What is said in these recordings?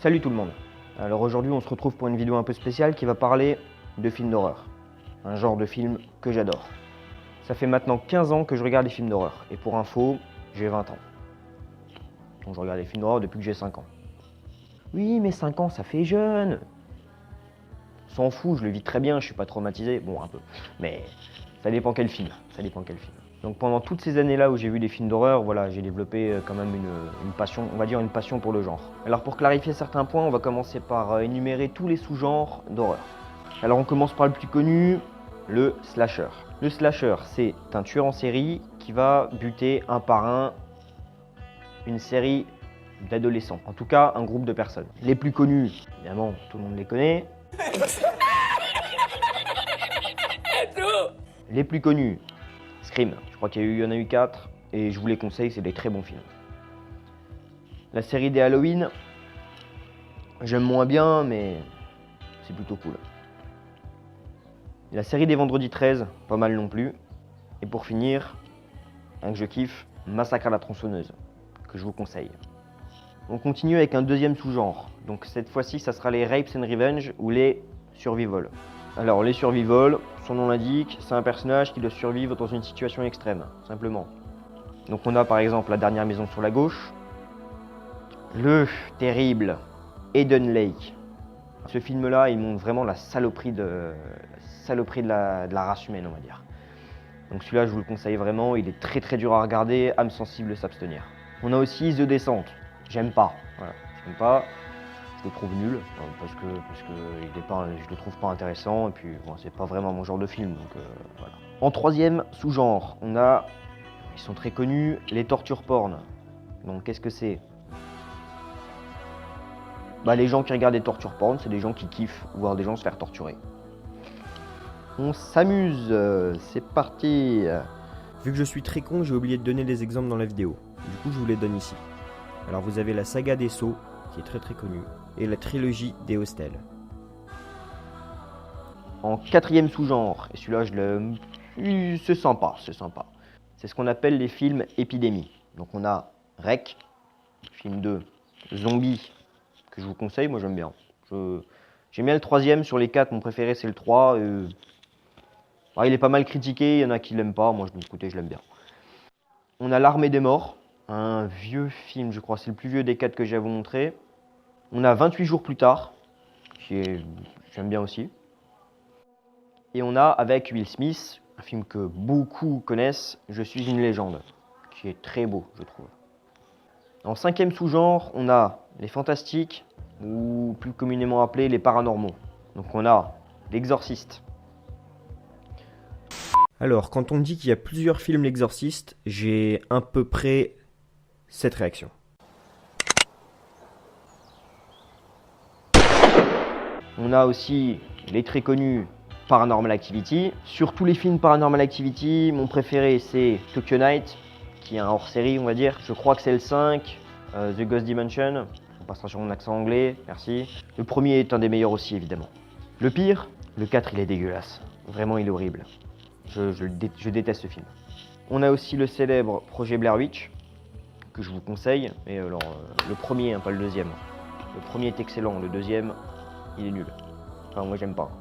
Salut tout le monde. Alors aujourd'hui on se retrouve pour une vidéo un peu spéciale qui va parler de films d'horreur. Un genre de film que j'adore. Ça fait maintenant 15 ans que je regarde des films d'horreur. Et pour info, j'ai 20 ans. Donc je regarde des films d'horreur depuis que j'ai 5 ans. Oui mais 5 ans ça fait jeune. S'en fout, je le vis très bien, je suis pas traumatisé. Bon un peu. Mais ça dépend quel film. Donc pendant toutes ces années-là où j'ai vu des films d'horreur, voilà, j'ai développé quand même une passion, on va dire une passion pour le genre. Alors pour clarifier certains points, on va commencer par énumérer tous les sous-genres d'horreur. Alors on commence par le plus connu, le slasher. Le slasher, c'est un tueur en série qui va buter un par un une série d'adolescents. En tout cas, un groupe de personnes. Les plus connus, évidemment, tout le monde les connaît. Les plus connus, Scream, je crois qu'il y en a eu 4 et je vous les conseille, c'est des très bons films. La série des Halloween, j'aime moins bien mais c'est plutôt cool. La série des Vendredi 13, pas mal non plus. Et pour finir, un que je kiffe, Massacre à la tronçonneuse, que je vous conseille. On continue avec un deuxième sous-genre, donc cette fois-ci ça sera les Rapes and Revenge ou les Survival. Alors les Survival, son nom l'indique, c'est un personnage qui doit survivre dans une situation extrême, simplement. Donc on a par exemple La dernière maison sur la gauche, le terrible Eden Lake. Ce film-là, il montre vraiment la saloperie de la race humaine, on va dire. Donc celui-là, je vous le conseille vraiment, il est très très dur à regarder, âme sensible s'abstenir. On a aussi The Descent, j'aime pas, voilà, j'aime pas. Je le trouve nul parce que je le trouve pas intéressant et puis bon, c'est pas vraiment mon genre de film donc voilà. En troisième sous-genre, on a, ils sont très connus, les torture porn. Donc qu'est-ce que c'est? Bah les gens qui regardent des torture porn, c'est des gens qui kiffent voir des gens se faire torturer. On s'amuse, c'est parti. Vu que je suis très con, j'ai oublié de donner des exemples dans la vidéo. Du coup, je vous les donne ici. Alors vous avez la saga des Sceaux, qui est très très connue, et la trilogie des Hostels. En quatrième sous-genre, et celui-là je le... c'est sympa. C'est ce qu'on appelle les films épidémies. Donc on a Rec, film 2, Zombie, que je vous conseille, moi j'aime bien. J'aime bien le troisième, sur les 4, mon préféré c'est le 3. Il est pas mal critiqué, il y en a qui l'aiment pas, moi écoutez, je l'aime bien. On a L'Armée des Morts, un vieux film, je crois, c'est le plus vieux des 4 que j'ai à vous montrer. On a 28 jours plus tard, j'aime bien aussi. Et on a avec Will Smith, un film que beaucoup connaissent, Je suis une légende, qui est très beau, je trouve. En cinquième sous-genre, on a les fantastiques, ou plus communément appelés les paranormaux. Donc on a L'Exorciste. Alors, quand on dit qu'il y a plusieurs films L'Exorciste, j'ai à peu près cette réaction. On a aussi les très connus Paranormal Activity. Sur tous les films Paranormal Activity, mon préféré c'est Tokyo Night, qui est un hors-série on va dire. Je crois que c'est le 5, The Ghost Dimension. On passera sur mon accent anglais, merci. Le premier est un des meilleurs aussi évidemment. Le pire, le 4 il est dégueulasse. Vraiment il est horrible. Je déteste ce film. On a aussi le célèbre Projet Blair Witch, que je vous conseille. Mais alors, le premier, hein, pas le deuxième. Le premier est excellent, le deuxième, il est nul. Enfin, moi j'aime pas.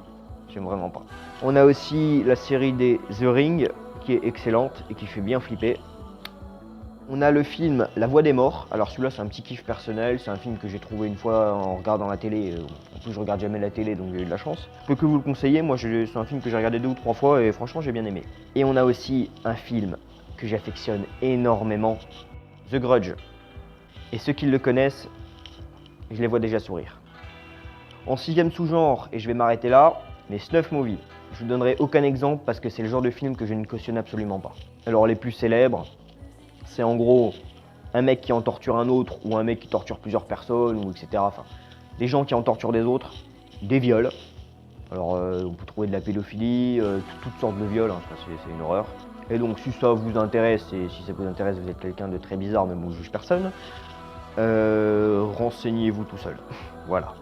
J'aime vraiment pas. On a aussi la série des The Ring, qui est excellente et qui fait bien flipper. On a le film La Voix des Morts. Alors celui-là, c'est un petit kiff personnel. C'est un film que j'ai trouvé une fois en regardant la télé. En plus, je regarde jamais la télé, donc j'ai eu de la chance. Je peux que vous le conseiller. Moi, c'est un film que j'ai regardé 2 ou 3 fois et franchement, j'ai bien aimé. Et on a aussi un film que j'affectionne énormément, The Grudge. Et ceux qui le connaissent, je les vois déjà sourire. En sixième sous-genre, et je vais m'arrêter là, les snuff movies. Je vous donnerai aucun exemple parce que c'est le genre de film que je ne cautionne absolument pas. Alors les plus célèbres, c'est en gros un mec qui en torture un autre ou un mec qui torture plusieurs personnes, ou etc. Enfin, des gens qui en torturent des autres, des viols. Alors on peut trouver de la pédophilie, toutes sortes de viols, hein, c'est une horreur. Et donc si ça vous intéresse, et si ça vous intéresse, vous êtes quelqu'un de très bizarre, mais bon, je juge personne, renseignez-vous tout seul. Voilà.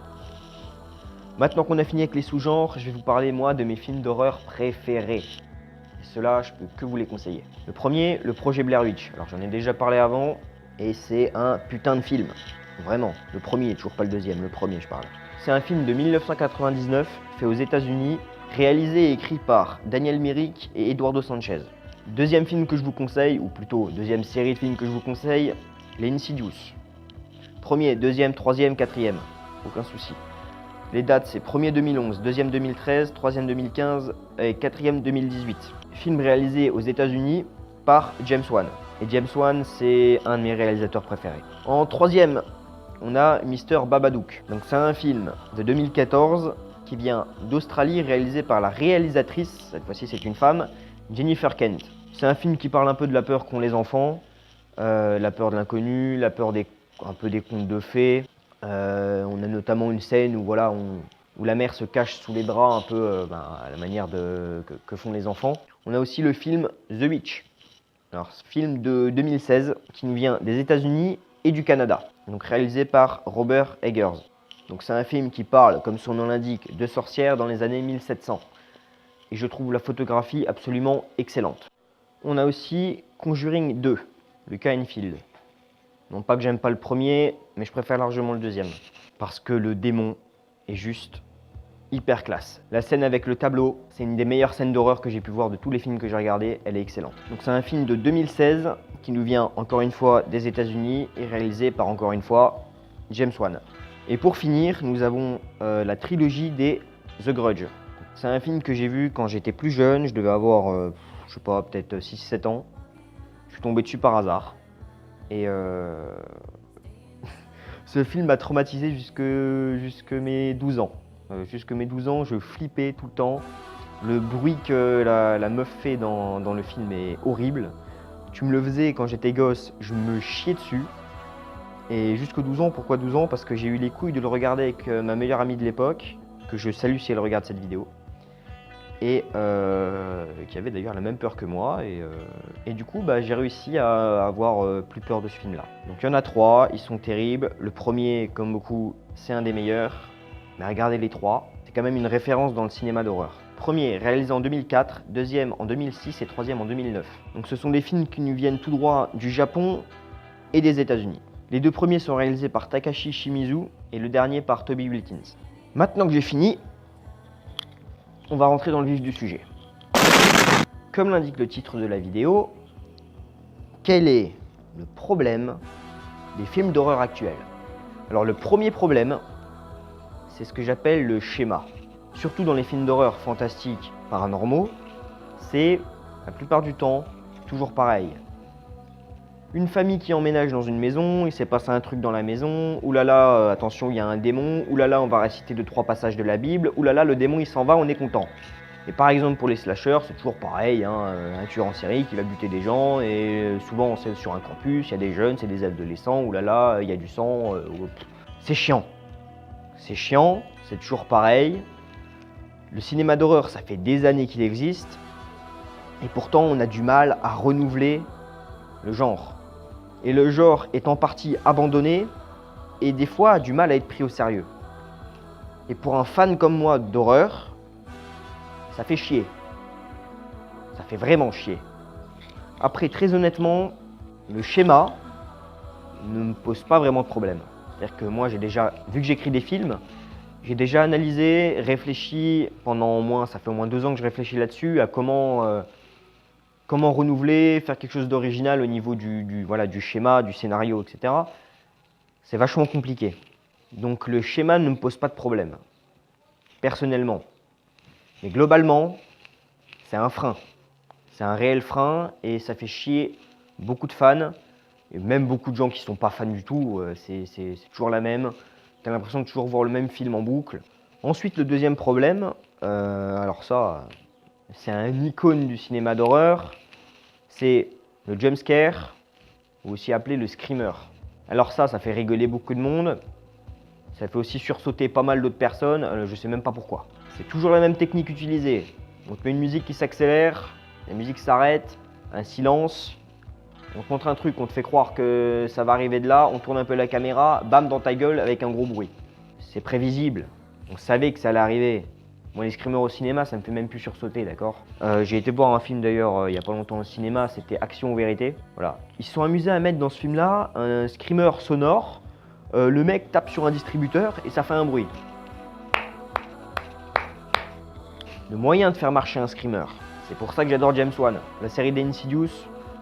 Maintenant qu'on a fini avec les sous-genres, je vais vous parler moi de mes films d'horreur préférés. Et ceux-là, je peux que vous les conseiller. Le premier, le Projet Blair Witch. Alors j'en ai déjà parlé avant, et c'est un putain de film. Vraiment, le premier, toujours pas le deuxième, le premier je parle. C'est un film de 1999, fait aux États-Unis, réalisé et écrit par Daniel Myrick et Eduardo Sanchez. Deuxième film que je vous conseille, ou plutôt deuxième série de films que je vous conseille, les Insidious. Premier, deuxième, troisième, quatrième, aucun souci. Les dates, c'est premier 2011, deuxième 2013, troisième 2015 et quatrième 2018. Film réalisé aux États-Unis par James Wan. Et James Wan, c'est un de mes réalisateurs préférés. En troisième, on a Mr. Babadook. Donc c'est un film de 2014 qui vient d'Australie, réalisé par la réalisatrice, cette fois-ci c'est une femme, Jennifer Kent. C'est un film qui parle un peu de la peur qu'ont les enfants, la peur de l'inconnu, la peur un peu des contes de fées. On a notamment une scène où, voilà, où la mère se cache sous les draps un peu à la manière que font les enfants. On a aussi le film The Witch. Alors, ce film de 2016 qui nous vient des États-Unis et du Canada, donc réalisé par Robert Eggers. Donc c'est un film qui parle, comme son nom l'indique, de sorcières dans les années 1700. Et je trouve la photographie absolument excellente. On a aussi Conjuring 2, le Enfield. Non pas que j'aime pas le premier, mais je préfère largement le deuxième. Parce que le démon est juste hyper classe. La scène avec le tableau, c'est une des meilleures scènes d'horreur que j'ai pu voir de tous les films que j'ai regardés, elle est excellente. Donc c'est un film de 2016 qui nous vient encore une fois des États-Unis et réalisé par encore une fois James Wan. Et pour finir, nous avons la trilogie des The Grudge. C'est un film que j'ai vu quand j'étais plus jeune, je devais avoir, je sais pas, peut-être 6-7 ans. Je suis tombé dessus par hasard. Et ce film m'a traumatisé jusque mes 12 ans. Jusque mes 12 ans, je flippais tout le temps. Le bruit que la meuf fait dans le film est horrible. Tu me le faisais quand j'étais gosse, je me chiais dessus. Et jusqu'aux 12 ans, pourquoi 12 ans? Parce que j'ai eu les couilles de le regarder avec ma meilleure amie de l'époque, que je salue si elle regarde cette vidéo. Et qui avait d'ailleurs la même peur que moi. Et du coup, j'ai réussi à avoir plus peur de ce film-là. Donc il y en a 3, ils sont terribles. Le premier, comme beaucoup, c'est un des meilleurs. Mais regardez les 3, c'est quand même une référence dans le cinéma d'horreur. Premier, réalisé en 2004, deuxième en 2006 et troisième en 2009. Donc ce sont des films qui nous viennent tout droit du Japon et des États-Unis. Les deux premiers sont réalisés par Takashi Shimizu et le dernier par Toby Wilkins. Maintenant que j'ai fini, on va rentrer dans le vif du sujet. Comme l'indique le titre de la vidéo, quel est le problème des films d'horreur actuels? Alors le premier problème, c'est ce que j'appelle le schéma. Surtout dans les films d'horreur fantastiques, paranormaux, c'est la plupart du temps toujours pareil. Une famille qui emménage dans une maison, il s'est passé un truc dans la maison, oulala, attention, il y a un démon, oulala, on va réciter 2-3 passages de la Bible, oulala, le démon il s'en va, on est content. Et par exemple pour les slashers, c'est toujours pareil, un tueur en série qui va buter des gens, et souvent c'est sur un campus, il y a des jeunes, c'est des adolescents, oulala, il y a du sang, c'est chiant. C'est chiant, c'est toujours pareil. Le cinéma d'horreur, ça fait des années qu'il existe, et pourtant on a du mal à renouveler le genre. Et le genre est en partie abandonné, et des fois a du mal à être pris au sérieux. Et pour un fan comme moi d'horreur, ça fait chier. Ça fait vraiment chier. Après, très honnêtement, le schéma ne me pose pas vraiment de problème. C'est-à-dire que moi, j'ai déjà, vu que j'écris des films, j'ai déjà analysé, réfléchi pendant ça fait au moins 2 ans que je réfléchis là-dessus, à comment renouveler, faire quelque chose d'original au niveau du schéma, du scénario, etc. C'est vachement compliqué. Donc le schéma ne me pose pas de problème, personnellement. Mais globalement, c'est un frein. C'est un réel frein et ça fait chier beaucoup de fans, et même beaucoup de gens qui ne sont pas fans du tout, c'est toujours la même. Tu as l'impression de toujours voir le même film en boucle. Ensuite, le deuxième problème, alors ça, c'est un icône du cinéma d'horreur, c'est le jumpscare, ou aussi appelé le screamer. Alors ça fait rigoler beaucoup de monde, ça fait aussi sursauter pas mal d'autres personnes, je sais même pas pourquoi. C'est toujours la même technique utilisée. On te met une musique qui s'accélère, la musique s'arrête, un silence, on te montre un truc, on te fait croire que ça va arriver de là, on tourne un peu la caméra, bam dans ta gueule avec un gros bruit. C'est prévisible, on savait que ça allait arriver. Moi, les screamers au cinéma, ça me fait même plus sursauter, d'accord? J'ai été voir un film d'ailleurs il y a pas longtemps au cinéma, c'était Action ou Vérité. Voilà. Ils se sont amusés à mettre dans ce film-là un screamer sonore Le mec tape sur un distributeur et ça fait un bruit. Le moyen de faire marcher un screamer, c'est pour ça que j'adore James Wan. La série d'Insidious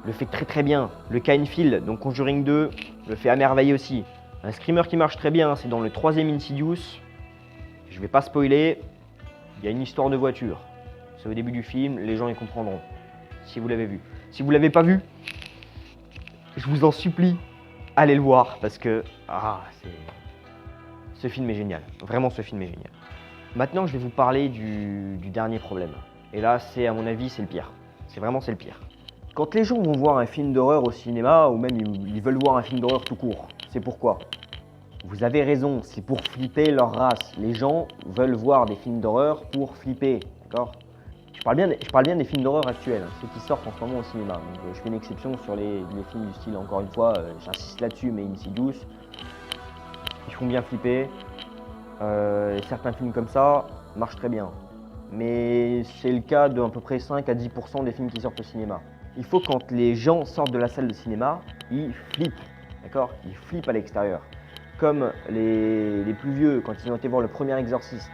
le fait très bien. Le Kindfield, donc Conjuring 2, le fait à merveille aussi. Un screamer qui marche très bien, c'est dans le 3e Insidious. Je vais pas spoiler, il y a une histoire de voiture. C'est au début du film, les gens y comprendront, si vous l'avez vu. Si vous l'avez pas vu, je vous en supplie, allez le voir, parce que ce film est génial. Vraiment, ce film est génial. Maintenant, je vais vous parler du dernier problème. Et là, à mon avis, c'est le pire. C'est le pire. Quand les gens vont voir un film d'horreur au cinéma, ou même ils veulent voir un film d'horreur tout court, c'est pourquoi? Vous avez raison, c'est pour flipper leur race. Les gens veulent voir des films d'horreur pour flipper, d'accord? Je parle bien des films d'horreur actuels, hein, ceux qui sortent en ce moment au cinéma. Donc, je fais une exception sur les films du style, encore une fois, j'insiste là-dessus, mais Insidious, ils font bien flipper. Certains films comme ça marchent très bien. Mais c'est le cas d'à peu près 5 à 10% des films qui sortent au cinéma. Il faut quand les gens sortent de la salle de cinéma, ils flippent, d'accord? Ils flippent à l'extérieur. Comme les plus vieux, quand ils ont été voir le premier Exorciste,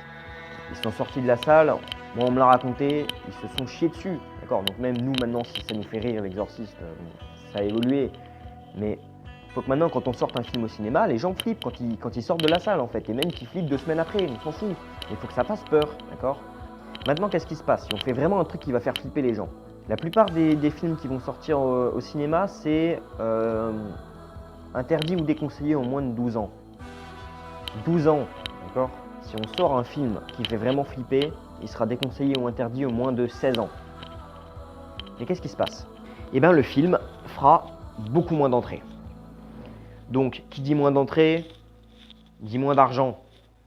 ils sont sortis de la salle, moi on me l'a raconté, ils se sont chiés dessus, d'accord? Donc même nous maintenant, si ça nous fait rire l'Exorciste, ça a évolué. Mais il faut que maintenant, quand on sorte un film au cinéma, les gens flippent quand ils sortent de la salle en fait, et même qu'ils flippent 2 semaines après, on s'en fout. Mais il faut que ça fasse peur, d'accord? Maintenant, qu'est-ce qui se passe? Si on fait vraiment un truc qui va faire flipper les gens. La plupart des films qui vont sortir au cinéma, c'est interdit ou déconseillé en moins de 12 ans. 12 ans, d'accord? Si on sort un film qui fait vraiment flipper, il sera déconseillé ou interdit au moins de 16 ans. Mais qu'est-ce qui se passe? Eh bien, le film fera beaucoup moins d'entrées. Donc, qui dit moins d'entrées, dit moins d'argent.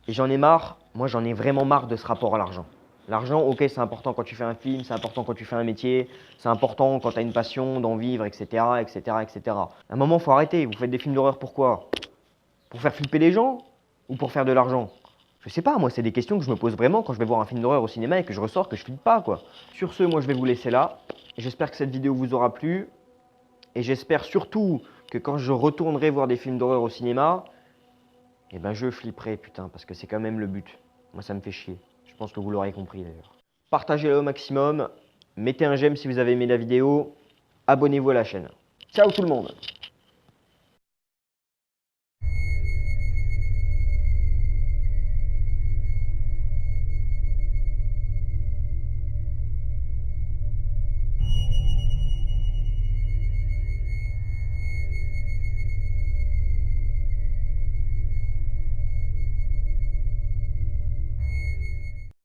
Et j'en ai marre, moi j'en ai vraiment marre de ce rapport à l'argent. L'argent, ok, c'est important quand tu fais un film, c'est important quand tu fais un métier, c'est important quand tu as une passion d'en vivre, etc., etc., etc. À un moment, il faut arrêter. Vous faites des films d'horreur pourquoi? Pour faire flipper les gens ou pour faire de l'argent? Je sais pas, moi, c'est des questions que je me pose vraiment quand je vais voir un film d'horreur au cinéma et que je ressors que je flippe pas, quoi. Sur ce, moi, je vais vous laisser là. J'espère que cette vidéo vous aura plu. Et j'espère surtout que quand je retournerai voir des films d'horreur au cinéma, eh ben je flipperai, putain, parce que c'est quand même le but. Moi, ça me fait chier. Je pense que vous l'aurez compris, d'ailleurs. Partagez-la au maximum. Mettez un j'aime si vous avez aimé la vidéo. Abonnez-vous à la chaîne. Ciao tout le monde!